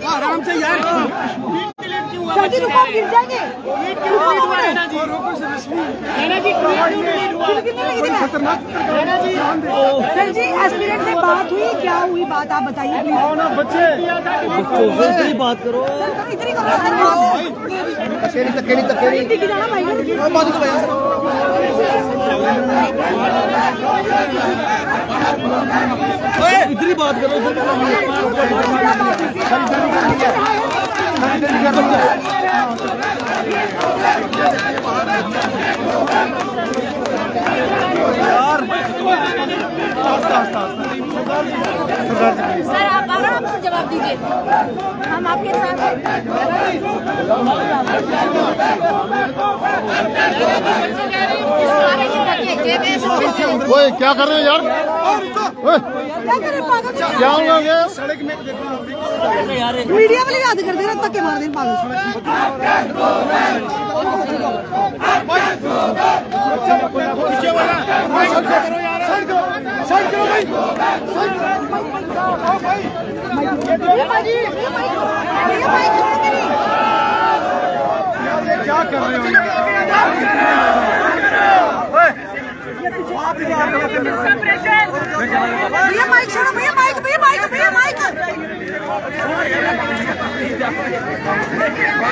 आराम से यार, शादी रुको, गिर जाएंगे। सर जी एस्पिरेंट से बात हुई, क्या हुई बात आप बताइए प्लीज। बच्चे बच्चों से बात करो। इतनी करो सर, जाना भाई इतनी बात करो। यार सर आप आराम से जवाब दीजिए, हम आपके साथ हैं। ओए क्या कर रहे हो यार? क्या हो गया? सड़क में मीडिया वाले याद कर देना, धक्के मार देना पागल। क्या कर रहे हो? भैया माइक छोड़ो, भैया माइक, भैया माइक, भैया माइक।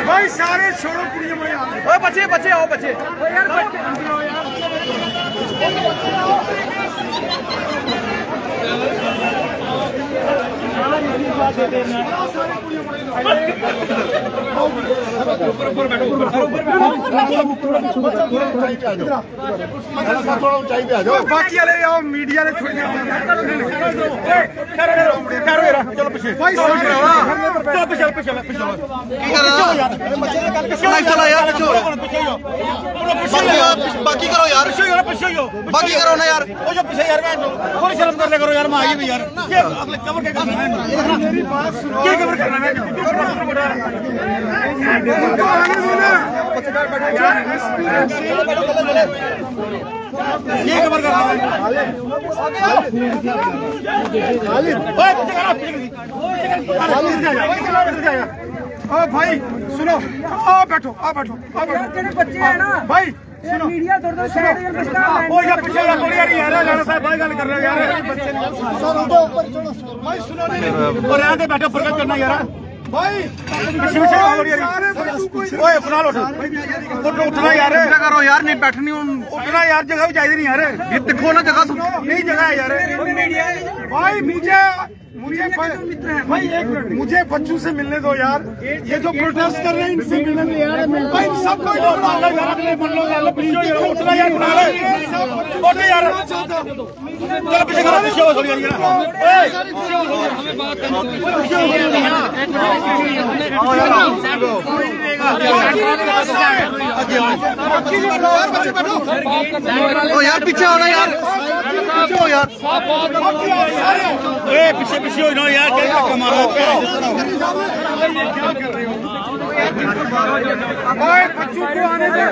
भाई सारे छोड़ो, कुड़ियों में आओ। बच्चे बच्चे आओ, बच्चे बाकी वाले आओ, मीडिया ने छोड़ दिया। चलो पीछे भाई, चलो पीछे पीछे चला यार, बाकी करो यार, बाकी करो ना यार। पीछे यार, कोई शर्म कर ले करो यार, माँ भी यार कवर क्या करना है, मेरी बात सुनो, क्या कवर करना है? ये कवर करना है। ओ भाई सुनो, आओ बैठो, आओ बैठो, आओ बैठो। बच्चे हैं ना भाई, सुनो मीडिया थोड़ा ओ यार पीछे यार, थोड़ी यार लाना साहब भाई गल कर रहे हो यार। बच्चे भाई सुनो नहीं, और यहां पे बैठो, फर्क करना यार भाई। ओए उठना लो, उठना यार, करो यार, नहीं बैठनी उठना यार, जगह भी चाहिए नहीं यार। ये देखो ना जगह, नहीं जगह है यार भाई। मुझे भाई एक मिनट, मुझे बच्चों से मिलने दो यार। ये जो प्रोटेस्ट कर रहे हैं इनसे मिलने दो यार भाई। सबको उठना यार, उठना यार, चलो पीछे करो, पीछे हो थोड़ी यार। यार पीछे होना यार, पीछे हो यार, पीछे पीछे हो जाओ यार, क्या धक्का मारो? क्या कर रहे हो? बच्चों को आने दो,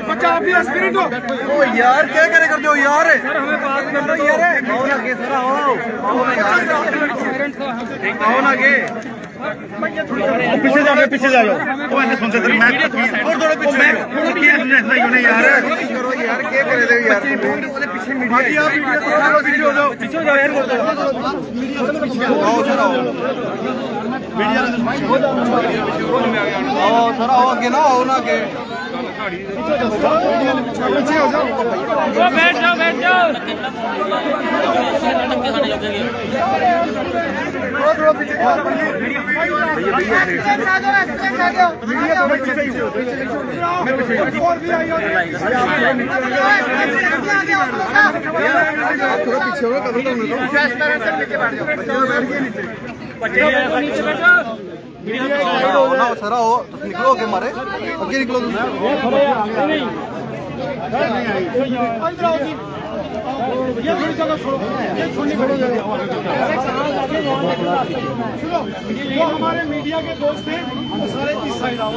बच्चा आप भी एस्पिरेंट हो। ओ यार क्या करे करते हो यार? सर हमें बात कर लो यार, आओ ना के पीछे जाओ, पीछे जाओ। वो ऐसे सुनते थे, मैं और थोड़ा पीछे यार करो यार, क्या करे थे यार? पीछे मीडिया, पीछे हो जाओ, पीछे हो जाओ यार। आओ सर, आओ आओ सर, आओ आगे ना, आओ ना आगे, पीछे हो जाओ, बैठ जाओ, बैठ जाओ। सर आओ, निकलो आगे, मारे आगे निकलो। ये थोड़ी जगह छोड़ो, ये छोड़नी छोड़ो जगह। सुनो, जो हमारे मीडिया के दोस्त थे वो सारे इस साइड आओ।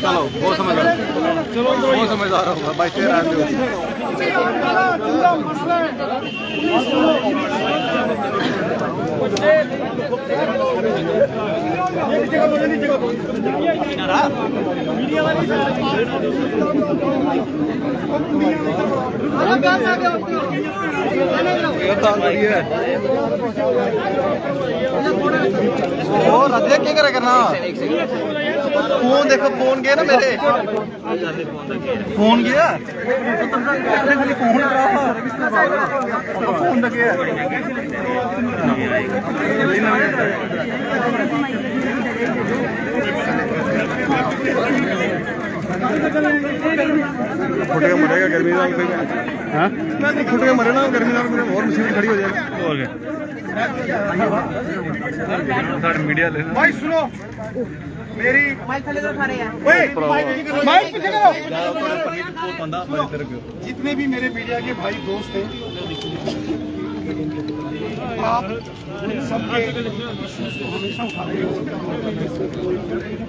चलो बहुत समझदार, चलो बहुत समझदार होगा भाई, तेरा मसला है। रद्द क्या करे करना फोन देखो फोन गया ना मेरे फोन गया फोन लगे फुटेगा मरेगा गर्मी में फुटेगा मरे ना गर्मी में और मुसीबत खड़ी हो जाएगी मीडिया ले भाई सुनो मेरी जितने भी मेरे मीडिया के भाई दोस्त हैं आप सबके इश्यूज को हमेशा उठा रहे हो।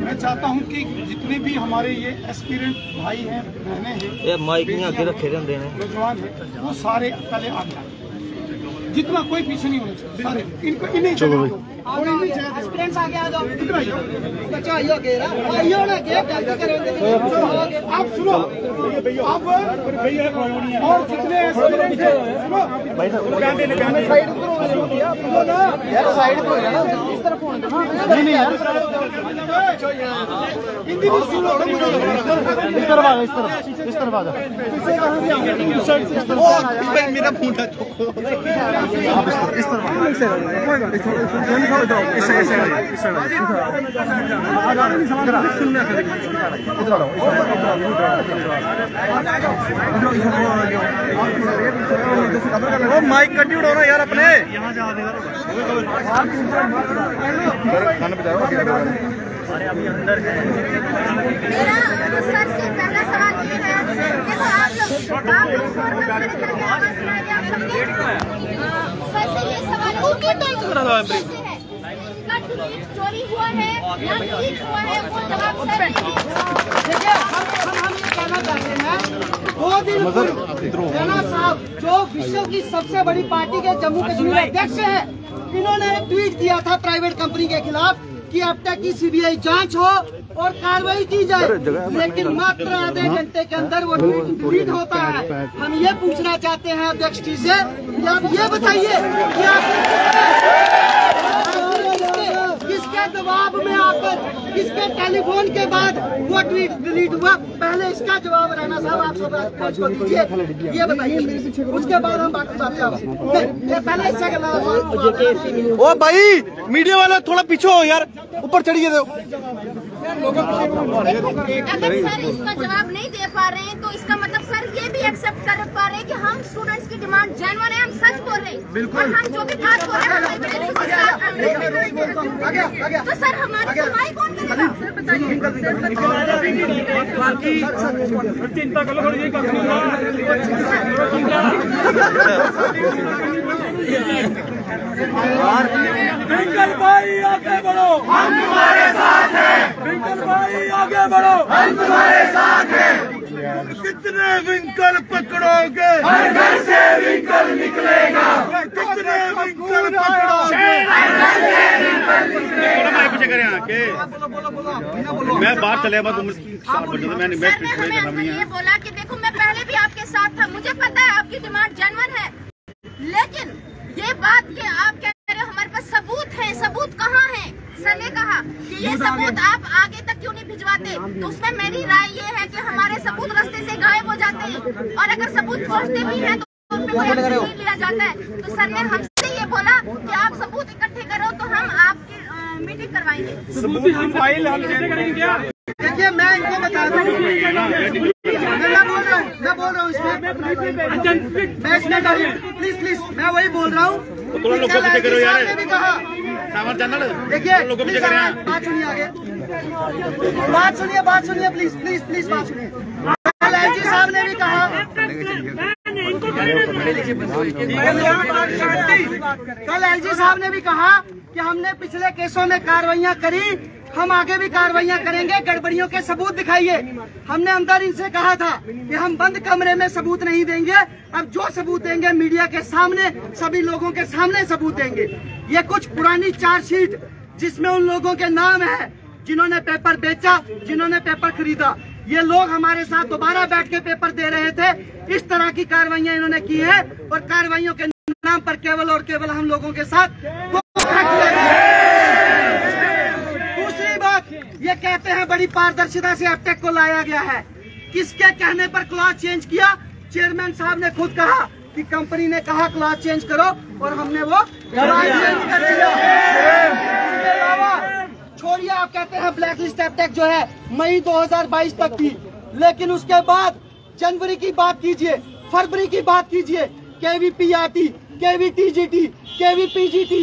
मैं चाहता हूं कि जितने भी हमारे ये एस्पिरेंट भाई हैं बहनें हैं नौजवान हैं वो सारे पहले आगे आए जितना कोई पीछे नहीं होना चाहिए सारे इनको इन्हें चलो एस्पिरेंट्स आगे आ जाओ बच्चा आइयो घेरा आइयो ना के गलती करेंगे आप सुनो अब और जितने एस्पिरेंट हैं सुनो साइड यार साइड पे ना इस तरफ फोन नहीं यार हिंदी में सुनो इस तरफ आ जा इस तरफ आ जा पीछे कहां से आओगे मेरा फोन था इस तरफ माइक कंटिन्यू हो रहा यार अपने मेरा सर से पहला सवाल ये है, देखो आप लोग सर से ये सवाल है चोरी हुआ है या लीक हुआ है वो जवाब सर देखिए हम ये कहना चाहते हैं 2 दिन पूर्व राणा साहब जो विश्व की सबसे बड़ी पार्टी के जम्मू कश्मीर अध्यक्ष है इन्होंने एक ट्वीट किया था प्राइवेट कंपनी के खिलाफ कि अब तक की सीबीआई जांच हो और कार्रवाई की जाए, लेकिन मात्र आधे घंटे के अंदर वो ट्वीट होता है। हम ये पूछना चाहते हैं अध्यक्ष जी से कि आप ये बताइए कि आप किसके दबाव में आकर किसके टेलीफोन के बाद वो ट्वीट डिलीट हुआ, पहले इसका जवाब राणा साहब आप सब को दीजिए, ये बताइए, उसके बाद हम बाकी बात पहले इससे ओ भाई मीडिया वाला थोड़ा पीछे हो यार, ऊपर चढ़िए दो। अगर सर इसका जवाब नहीं दे पा रहे हैं तो इसका मतलब सर ये भी एक्सेप्ट कर पा रहे हैं कि हम स्टूडेंट्स की डिमांड जेन्युइन है, हम सच बोल रहे हैं और हम जो भी बात बोल रहे हैं तो सर हमारी सुनवाई कौन करेगा? सर बताइए। चिंता करो विंकल भाई आगे बढ़ो, हम तुम्हारे साथ हैं। विंकल भाई आगे बढ़ो, हम तुम्हारे साथ हैं। कितने विंकल पकड़ोगे, हर घर से विंकल निकलेगा। कितने विंकल पकड़ोगे, हर घर से विंकल निकलेगा। पीछे करें आके मैं बात चले मैं ये बोला कि देखो मैं पहले भी आपके साथ था, मुझे पता है आपकी डिमांड जेन्युइन है, लेकिन ये बात कि आप कह रहे हो हमारे पास सबूत है, सबूत कहाँ है? सर ने कहा कि ये सबूत आप आगे तक क्यों नहीं भिजवाते, तो उसमें मेरी राय ये है कि हमारे सबूत रास्ते से गायब हो जाते हैं और अगर सबूत पहुँचते भी हैं तो नहीं लिया जाता है। तो सर ने हमसे ये बोला कि आप सबूत इकट्ठे करो तो हम आपकी मीटिंग करवाएंगे। देखिए मैं इनको बता दूं, मैं बोल रहा हूँ इसमें प्लीज मैं वही बोल रहा हूँ। भी कहा देखिए बात सुनिए आगे, बात सुनिए प्लीज बात सुनिए। एलजी साहब ने भी कहा, कल एलजी साहब ने भी कहा कि हमने पिछले केसों में कार्रवाइयां करी, हम आगे भी कार्रवाइयां करेंगे, गड़बड़ियों के सबूत दिखाइए। हमने अंदर इनसे कहा था कि हम बंद कमरे में सबूत नहीं देंगे, अब जो सबूत देंगे मीडिया के सामने, सभी लोगों के सामने सबूत देंगे। ये कुछ पुरानी चार्जशीट जिसमें उन लोगों के नाम है जिन्होंने पेपर बेचा, जिन्होंने पेपर खरीदा, ये लोग हमारे साथ दोबारा बैठ के पेपर दे रहे थे। इस तरह की कार्रवाइयां इन्होंने की है और कार्रवाइयों के नाम पर केवल और केवल हम लोगों के साथ धोखा किया गया। दूसरी बात, ये कहते हैं बड़ी पारदर्शिता से एपटेक को लाया गया है। किसके कहने पर क्लॉज चेंज किया? चेयरमैन साहब ने खुद कहा कि कंपनी ने कहा क्लॉज चेंज करो और हमने वो क्लॉज चेंज कर दिया। इसके अलावा छोड़िए, आप कहते हैं ब्लैक लिस्ट एपटेक जो है मई 2022 तक थी, लेकिन उसके बाद जनवरी की बात कीजिए, फरवरी की बात कीजिए, KVPRT, KVTGT, KVPGT,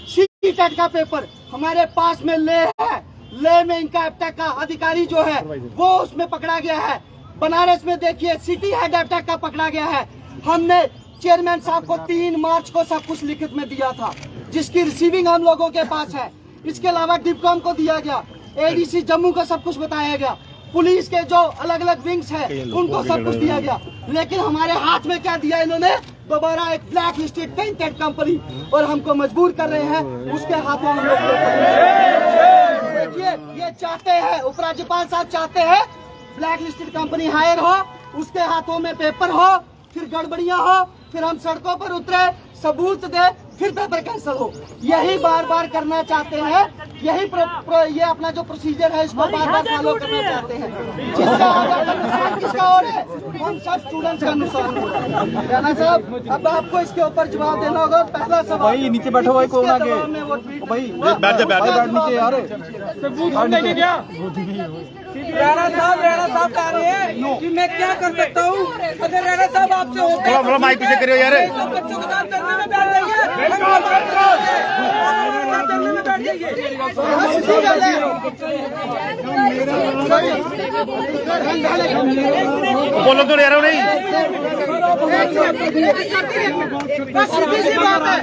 CTET का पेपर हमारे पास में ले है। ले में इनका एपटेक का अधिकारी जो है वो उसमें पकड़ा गया है। बनारस में देखिए सिटी हेड एपटेक का पकड़ा गया है। हमने चेयरमैन साहब को 3 मार्च को सब कुछ लिखित में दिया था, जिसकी रिसीविंग हम लोगों के पास है। इसके अलावा डिपकॉम को दिया गया, ADC जम्मू को सब कुछ बताया गया, पुलिस के जो अलग अलग विंग्स हैं उनको सब कुछ दिया गया। लेकिन हमारे हाथ में क्या दिया इन्होंने? दोबारा एक ब्लैक लिस्टेड टेंटेड कंपनी, और हमको मजबूर कर रहे हैं उसके हाथों हम लोग। देखिए, ये चाहते हैं, उपराज्यपाल साहब चाहते हैं ब्लैक लिस्टेड कंपनी हायर हो, उसके हाथों में पेपर हो, फिर गड़बड़ियां हो, फिर हम सड़कों पर उतरे, सबूत दे, फिर पेपर कैंसिल हो। यही बार बार करना चाहते हैं। यही ये अपना जो प्रोसीजर है इसको बार बार फॉलो करना चाहते हैं, जिसका नुकसान किसका हो रहा है? हम सब स्टूडेंट्स का नुकसान हो रहा है। राणा साहब, अब आपको इसके ऊपर जवाब देना होगा। पहला सवाल, भाई नीचे बैठो भाई, को ना के भाई बैठ जा नीचे यार। राणा साहब कह रहे हैं कि मैं क्या कर सकता हूँ? अगर राणा साहब आपसे होते हैं, थोड़ा माइक पीछे करियो यार। तो बच्चों के साथ धरने में बैठ जाइए, धरने में बैठ जाइए। बोलो तो यार नहीं। सीधी सी बात है,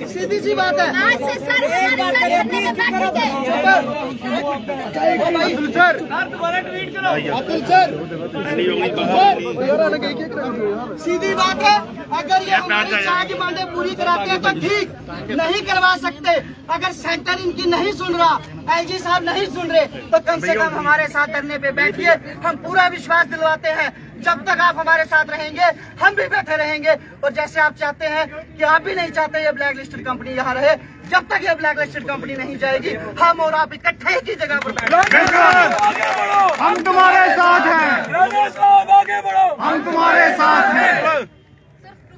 सीधी सी बात है। आज से सर हमारे साथ धरने में सीधी बात है। अगर ये हमारी 4 डिमांडें पूरी कराते हैं तो ठीक, नहीं करवा सकते। अगर सेंटर इनकी नहीं सुन रहा, IG साहब नहीं सुन रहे, तो कम से कम हमारे साथ धरने पे बैठिए। हम पूरा विश्वास दिलवाते हैं, जब तक आप हमारे साथ रहेंगे हम भी बैठे रहेंगे। और जैसे आप चाहते हैं कि आप भी नहीं चाहते ये ब्लैक लिस्टेड कंपनी यहाँ रहे, जब तक ये ब्लैक लिस्टेड कंपनी नहीं जाएगी, हम और आप इकट्ठे एक ही जगह पर बैठेंगे। हम तुम्हारे साथ हैं, हम तुम्हारे साथ हैं।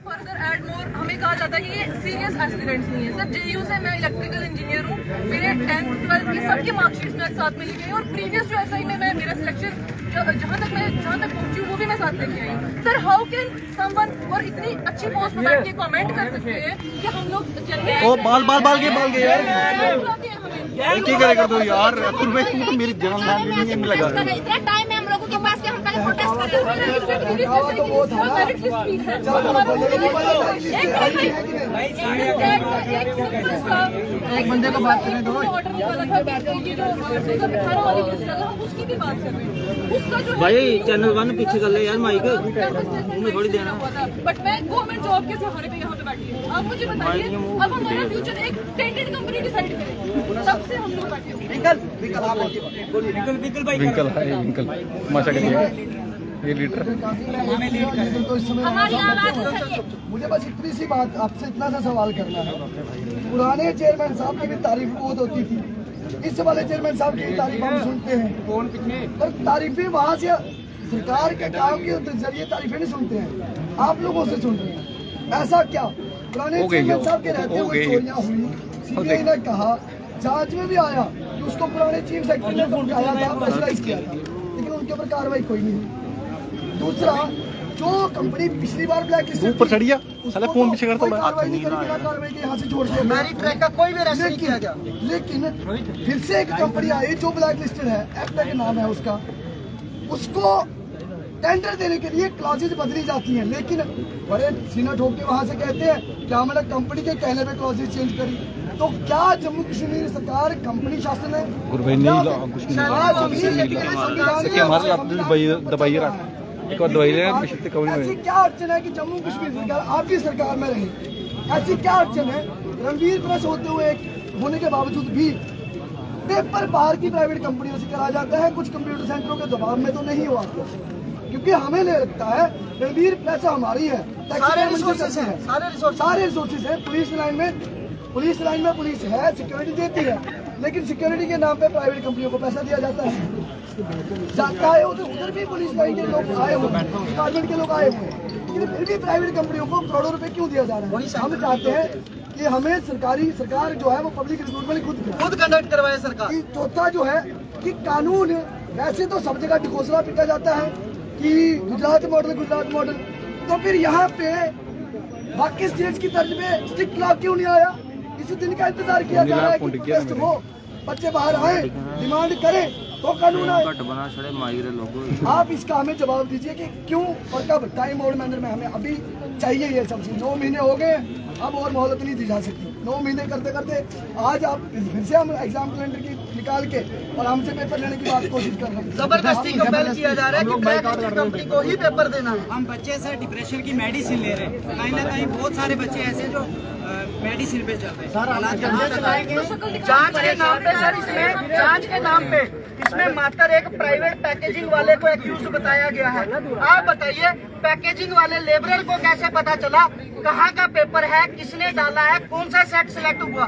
फर्दर ऐड मोर, हमें कहा जाता है कि ये सीरियस एक्सीडेंट्स नहीं है। सर JU से मैं इलेक्ट्रिकल इंजीनियर हूँ, मेरे 10th 12th की सबके मार्कशीट्स मेरे साथ में लिखी गई और प्रीवियस जो SI में मैं मेरा सिलेक्शन जहाँ तक पहुँची हूँ वो भी मैं साथ लेके आई। सर हाउ कैन समवन और इतनी अच्छी पोस्ट पर बैठ के कमेंट कर सकते हैं कि हम लोग ओ बाल के यार क्या करेगा तो यार? तू मेरी जान नहीं लगा। इतना टाइम है हम लोगों के पास कि हम पहले प्रोटेस्ट करें। एक बंदे को बात करने दो। उसकी भी बात कर रहे हैं। उसका जो भाई चैनल 1 पीछे कर ले यार माइक, तुम्हें थोड़ी देना। बट मैं गवर्नमेंट जॉब के सहारे पे यहाँ पे बैठी हूँ। आप मुझे बताइए, अब हमारा फ्यूचर एक टेंटेड कंपनी डिसाइड करे, तब से हम लोग बैठे हुए। विंकल माशा ये लीडर हमारी आवाज उठाइए। मुझे बस इतनी सी बात आपसे इतना सा सवाल करना है। पुराने चेयरमैन साहब की भी तारीफ बहुत होती थी, इस वाले चेयरमैन साहब की तारीफ हम सुनते हैं, पर तारीफें वहाँ से सरकार के काम के जरिए तारीफें नहीं सुनते हैं, आप लोगों से सुन रहे हैं। ऐसा क्या? पुराने चेयरमैन साहब के रहते हुए चोरियां हुई, CBI ने कहा, जांच में भी आया कि उसको पुराने चीफ सेक्रेटरी ने समझाया था, प्रेशराइज किया था, लेकिन उनके ऊपर कार्रवाई कोई नहीं हुई। दूसरा, जो कंपनी पिछली बार ब्लैक लिस्ट ऊपर चढ़िया साला फोन पीछे करता है, कार्रवाई नहीं करी, बिना कार्रवाई के यहाँ से छोड़ दिया। मेरी ट्रैक का कोई भी रेस्ट नहीं किया गया। लेकिन फिर से एक कंपनी आई जो ब्लैक लिस्टेड है, एप्टा के नाम है उसका, उसको टेंडर देने के लिए क्लॉजेज बदली जाती हैं, लेकिन बड़े सीना ठोक के वहाँ से कहते हैं क्या मैंने कंपनी के कहने पे क्लॉजेज चेंज करी। तो क्या जम्मू कश्मीर सरकार कंपनी शासन है? एक और दवाई ऐसी क्या अड़चन है कि जम्मू कश्मीर सरकार आपकी सरकार में रहे? ऐसी क्या अड़चन है रणवीर प्रेस होते हुए होने के बावजूद भी पेपर बाहर की प्राइवेट कंपनियों से करा जाता है, कुछ कंप्यूटर सेंटरों के दबाव में तो नहीं हुआ, क्योंकि हमें ले लगता है रणवीर पैसा हमारी है, सारे रिसोर्सेज है। पुलिस लाइन में पुलिस है, सिक्योरिटी देती है, लेकिन सिक्योरिटी के नाम पे प्राइवेट कंपनियों को पैसा दिया जाता है उधर भी पुलिस लाइन के लोग आए हुए हैं, डिपार्टमेंट के लोग आए हुए हैं, लेकिन फिर भी प्राइवेट कंपनियों को करोड़ों रुपए क्यों दिया जा रहा है? हम चाहते हैं कि हमें सरकार जो है वो पब्लिक रिक्रूटमेंट खुद कंडक्ट करवाए सरकार। चौथा जो है कि कानून, वैसे तो सब जगह ढकोसला पीटा जाता है कि गुजरात मॉडल, तो फिर यहाँ पे बाकी स्टेट्स की तर्ज में स्ट्रिक्ट लॉ क्यों नहीं आया? इसी दिन का इंतजार किया जा रहा है कि प्रोटेस्ट हो, बच्चे बाहर आए, डिमांड करें तो कानून आए। आप इसका हमें जवाब दीजिए कि क्यों और कब, टाइम और मैनर में हमें अभी चाहिए ये सब चीज। 9 महीने हो गए, अब और मोहलत नहीं दी जा सकती। 9 महीने करते करते आज आप फिर से हम एग्जाम कैलेंडर की निकाल के और हमसे पेपर लेने की बात कोशिश कर रहे हैं। जबरदस्ती कंपेल किया जा रहा है कि प्राइवेट कंपनी को ही पेपर देना है। हम बच्चे से डिप्रेशन की मेडिसिन ले रहे हैं, कहीं ना कहीं बहुत सारे बच्चे ऐसे जो मेडिसिन पे चल रहे हैं। जांच के नाम पे सर, इसमें जांच के नाम पे इसमें मात्र एक प्राइवेट पैकेजिंग वाले को एक्यूज बताया गया है। आप बताइए, पैकेजिंग वाले लेबरर को कैसे पता चला कहाँ का पेपर है, किसने डाला है, कौन सा सेट सिलेक्ट हुआ?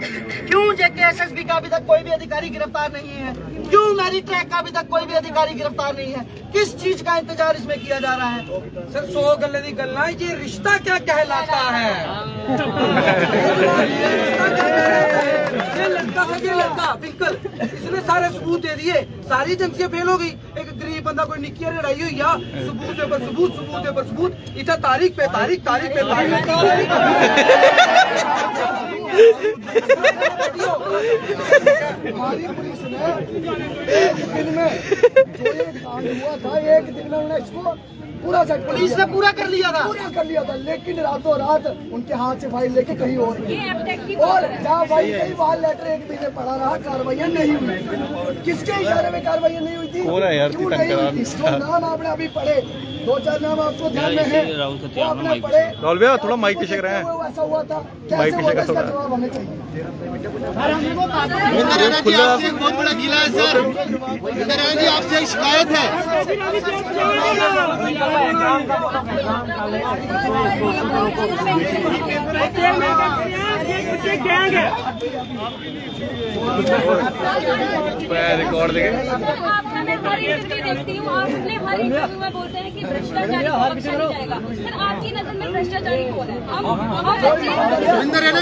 क्यों JKSSB का अभी तक कोई भी अधिकारी गिरफ्तार नहीं है? क्यों मैरिट ट्रैक का अभी तक कोई भी अधिकारी गिरफ्तार नहीं है? किस चीज का इंतजार इसमें किया जा रहा है? सर 100 गल्ले दी गल्ला, ये रिश्ता क्या कहलाता है? ये लड़का बिल्कुल, इसने सारे सबूत दे दिए, सारी एजेंसियां फेल हो गई। एक गरीब बंदा कोई निक्की लड़ाई हुई या सबूत दे पर सबूत, इतना तारीख पे तारीख हमारी पुलिस ने एक दिन में जो ये कांड हुआ था, एक दिन में उन्हें इसको पूरा सेट पुलिस ने पूरा कर लिया था, लेकिन रातों रात उनके हाथ से फाइल लेके कहीं और जहाँ भाई कई बार लेटर एक महीने पड़ा रहा, कार्रवाइयाँ नहीं हुई। किसके इशारे में कार्रवाइयाँ नहीं हुई थी? क्यों नहीं हुई थी? जो नाम आपने अभी पढ़े, 2-4 नाम आपको ध्यान में है, वो आपने पढ़े, थोड़ा माइक पीछे कर रहे हैं, ऐसा हुआ था, कैसे हुआ था, इसका जवाब हमें चाहिए। आपसे एक बहुत बड़ा गिला है सर, जी आपसे एक शिकायत है। रिकॉर्ड हर इंटरव्यू देखती हूँ, आप अपने हर इंटरव्यू में बोलते हैं कि भ्रष्टाचारी को बख्शा नहीं जाएगा। सर आपकी नजर में भ्रष्टाचारी कौन है? रविंदर रैना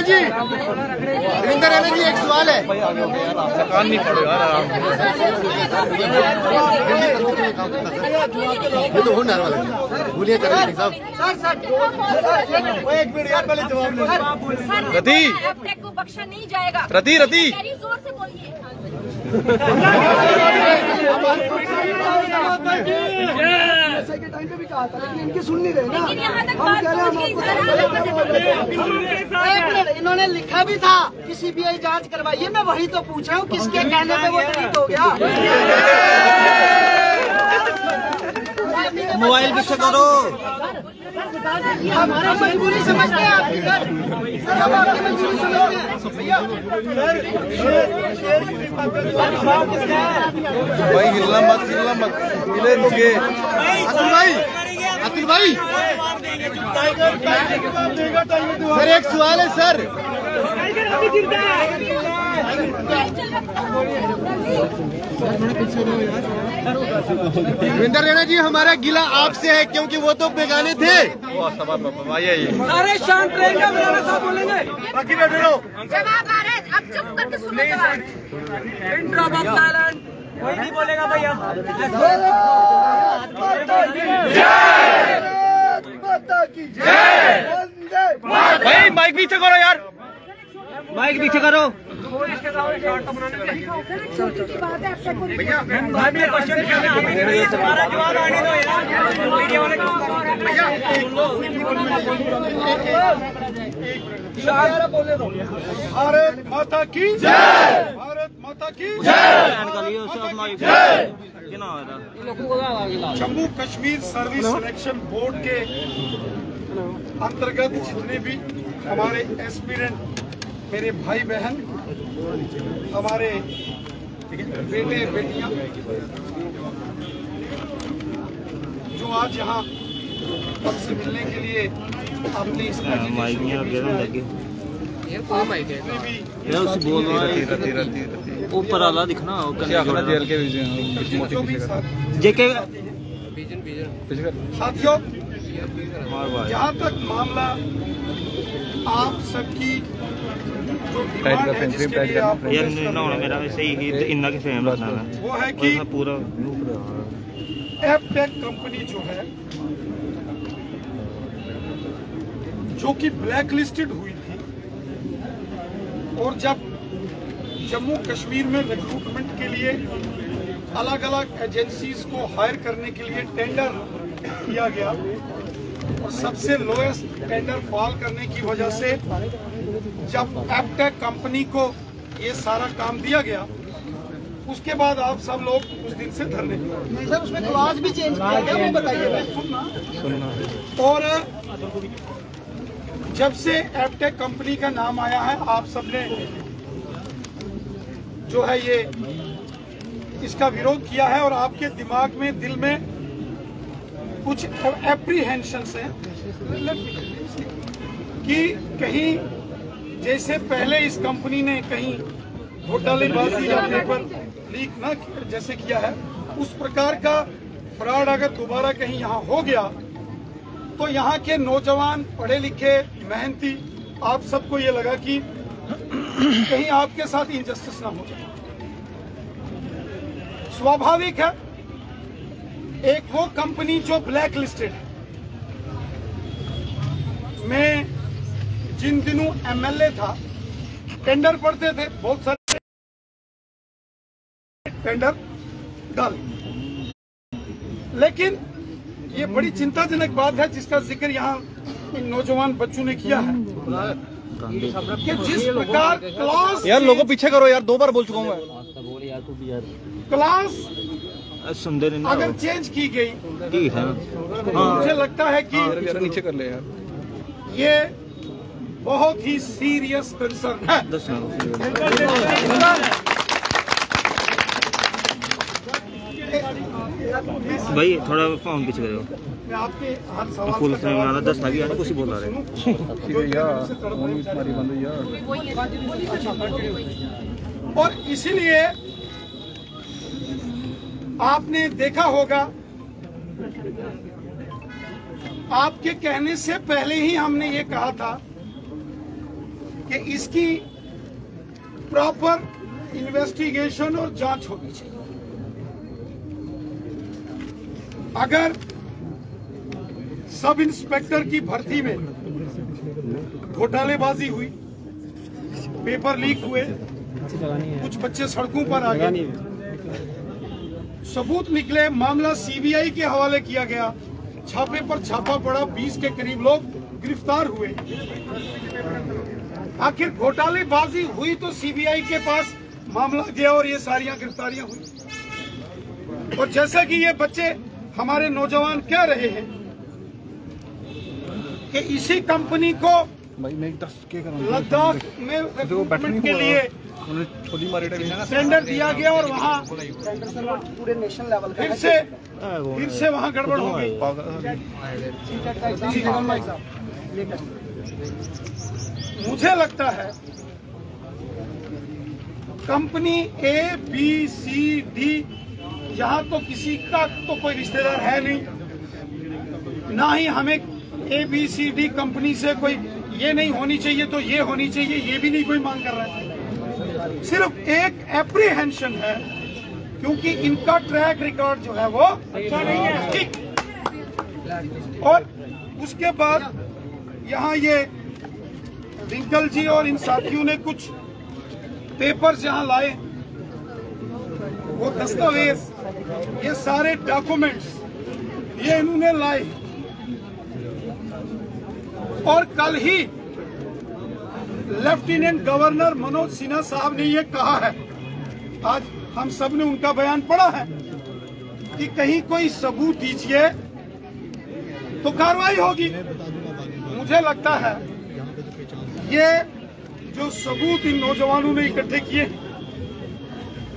जी एक सवाल है। ये तो होने वाला है, बोलिए साहब। एक मिनट यार, पहले जवाब रति को बख्शा नहीं जाएगा। रति जोर से बोलिए। ऐसे के टाइम पे भी कहा था, लेकिन इनकी सुन नहीं रहे ना। इन्होंने लिखा भी था कि CBI जांच करवाइए, मैं वही तो पूछ रहा हूँ, किसके कहने पे वो डिलीट हो गया? मोबाइल पीछे करो। हमारा मजबूरी समझते हैं आपकी सर, हम आपकी मजबूरी समझते हैं। भाई हिलना मत हिले नीचे। अतुल भाई सर एक सवाल है सर। रविंदर रैना जी, हमारा गिला आपसे है क्योंकि वो तो बेगाने थे। सारे शांत रहेंगे, रैना साहब बोलेंगे, बाकी बैठे रहो। जवाब आ रहा है, अब चुप करके सुनो जवाब। कोई नहीं बोलेगा भाई। अब भाई माइक पीछे करो यार, माइक पीछे करो। भारत माता की जय, भारत माता की जय। Jammu Kashmir service selection board के अंतर्गत जितने भी हमारे एस्पिरेंट मेरे भाई बहन, हमारे बेटे बेटियां जो आज यहाँ हमसे मिलने के लिए अपनी इस ऊपर आला दिखना साथियों, जहाँ तक मामला आप सबकी जो डिमांड है जिसके लिए आप वो है कि एपटेक कंपनी जो है, जो कि ब्लैक लिस्टेड हुई थी, और जब जम्मू कश्मीर में रिक्रूटमेंट के लिए अलग अलग एजेंसीज को हायर करने के लिए टेंडर किया गया और सबसे लोएस्ट टेंडर फॉल करने की वजह से जब एपटेक कंपनी को ये सारा काम दिया गया, उसके बाद आप सब लोग उस दिन से धरने नहीं सर, उसमें क्लॉज भी चेंज किया गया, वो बताइए। सुनना। और जब से एपटेक कंपनी का नाम आया है, आप सबने जो है ये इसका विरोध किया है और आपके दिमाग में, दिल में कुछ एप्रीहेंशंस हैं कि कहीं जैसे पहले इस कंपनी ने कहीं घोटालेबाजी या पेपर लीक न जैसे किया है, उस प्रकार का फ्रॉड अगर दोबारा कहीं यहाँ हो गया तो यहाँ के नौजवान पढ़े लिखे मेहनती आप सबको ये लगा कि कहीं आपके साथ इनजस्टिस ना हो जाए। स्वाभाविक है, एक वो कंपनी जो ब्लैक लिस्टेड है, मैं जिन दिनों एमएलए था टेंडर पड़ते थे, बहुत सारे टेंडर डाल, लेकिन ये बड़ी चिंताजनक बात है जिसका जिक्र यहाँ इन नौजवान बच्चों ने किया है कि जिस प्रकार क्लास, यार लोगों पीछे करो यार, 2 बार बोल चुका हूँ मैं। क्लास अगर चेंज की गई मुझे लगता है कि नीचे कर ले यार, ये बहुत ही सीरियस कंसर्न है। भाई थोड़ा फोन पीछे करो। मैं आपके हर सवाल का 10 लगी आने कुछ बोल रहे हैं। और इसीलिए आपने देखा होगा, आपके कहने से पहले ही हमने ये कहा था कि इसकी प्रॉपर इन्वेस्टिगेशन और जांच होनी चाहिए। अगर सब इंस्पेक्टर की भर्ती में घोटालेबाजी हुई, पेपर लीक हुए, कुछ बच्चे सड़कों पर आ गए, सबूत निकले, मामला सीबीआई के हवाले किया गया, छापे पर छापा पड़ा, 20 के करीब लोग गिरफ्तार हुए। आखिर घोटालेबाजी हुई तो सीबीआई के पास मामला गया और ये सारियां गिरफ्तारियां हुई। और जैसा कि ये बच्चे हमारे नौजवान कह रहे हैं कि इसी कंपनी को लद्दाख में रिक्रूटमेंट के लिए टेंडर दिया गया और वहाँ पूरे नेशनल लेवल का फिर से वहाँ गड़बड़ हो गई। मुझे लगता है company A B C D, यहाँ तो किसी का तो कोई रिश्तेदार है नहीं, ना ही हमें A B C D company से कोई ये नहीं होनी चाहिए तो ये होनी चाहिए, ये भी नहीं कोई मांग कर रहा है। सिर्फ एक एप्रीहेंशन है क्योंकि इनका ट्रैक रिकॉर्ड जो है वो अच्छा नहीं है, ठीक। और उसके बाद यहाँ ये रिंकल जी और इन साथियों ने कुछ पेपर्स यहाँ लाए, वो दस्तावेज, ये सारे डॉक्यूमेंट्स ये इन्होंने लाए और कल ही लेफ्टिनेंट गवर्नर मनोज सिन्हा साहब ने ये कहा है, आज हम सब ने उनका बयान पढ़ा है कि कहीं कोई सबूत दीजिए तो कार्रवाई होगी। मुझे लगता है ये जो सबूत इन नौजवानों ने इकट्ठे किए,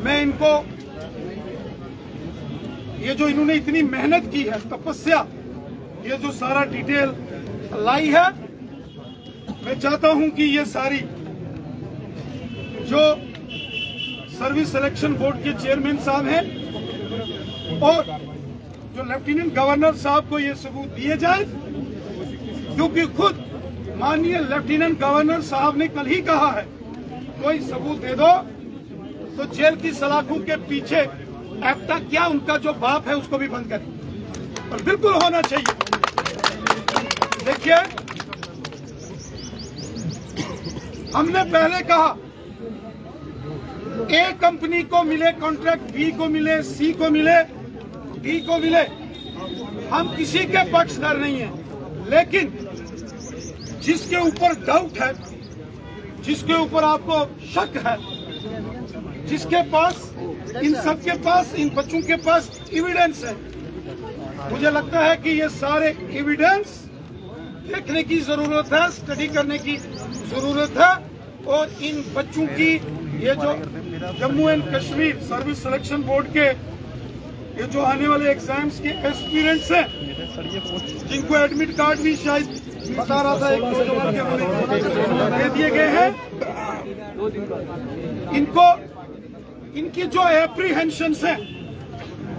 मैं इनको ये जो इन्होंने इतनी मेहनत की है, तपस्या, ये जो सारा डिटेल लाई है, मैं चाहता हूं कि ये सारी जो सर्विस सिलेक्शन बोर्ड के चेयरमैन साहब हैं और जो लेफ्टिनेंट गवर्नर साहब को ये सबूत दिए जाए, क्योंकि खुद माननीय लेफ्टिनेंट गवर्नर साहब ने कल ही कहा है कोई सबूत दे दो तो जेल की सलाखों के पीछे एप्टा क्या उनका जो बाप है उसको भी बंद करें, और बिल्कुल होना चाहिए। देखिए, हमने पहले कहा ए कंपनी को मिले कॉन्ट्रैक्ट, बी को मिले, सी को मिले, डी को मिले, हम किसी के पक्षधर नहीं है, लेकिन जिसके ऊपर डाउट है, जिसके ऊपर आपको शक है, जिसके पास, इन सबके पास, इन बच्चों के पास एविडेंस है, मुझे लगता है कि ये सारे एविडेंस देखने की जरूरत है, स्टडी करने की जरूरत है, और इन बच्चों की ये जो Jammu and Kashmir service selection board के ये जो आने वाले एग्जाम्स के एस्पिरेंट्स हैं, जिनको एडमिट कार्ड भी शायद बता रहा था एक नौजवान के हमें दे दिए गए हैं, इनको इनकी जो एप्रीहेंशंस हैं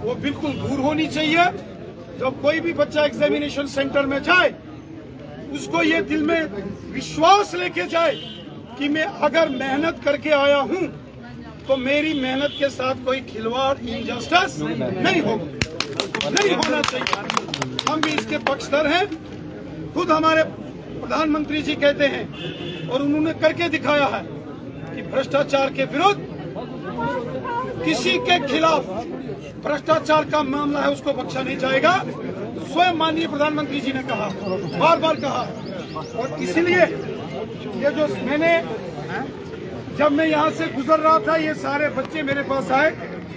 वो बिल्कुल दूर होनी चाहिए। जब कोई भी बच्चा एग्जामिनेशन सेंटर में जाए, उसको ये दिल में विश्वास लेके जाए कि मैं अगर मेहनत करके आया हूं तो मेरी मेहनत के साथ कोई खिलवाड़, इनजस्टिस नहीं होना चाहिए। हम भी इसके पक्षधर हैं। खुद हमारे प्रधानमंत्री जी कहते हैं और उन्होंने करके दिखाया है कि भ्रष्टाचार के विरुद्ध किसी के खिलाफ भ्रष्टाचार का मामला है उसको बख्शा नहीं जाएगा। स्वयं माननीय प्रधानमंत्री जी ने कहा, बार बार कहा, और इसीलिए ये जो जब मैं यहाँ से गुजर रहा था, ये सारे बच्चे मेरे पास आए,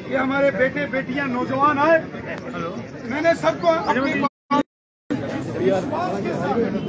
ये हमारे बेटे बेटियां नौजवान आए, मैंने सबको अपनी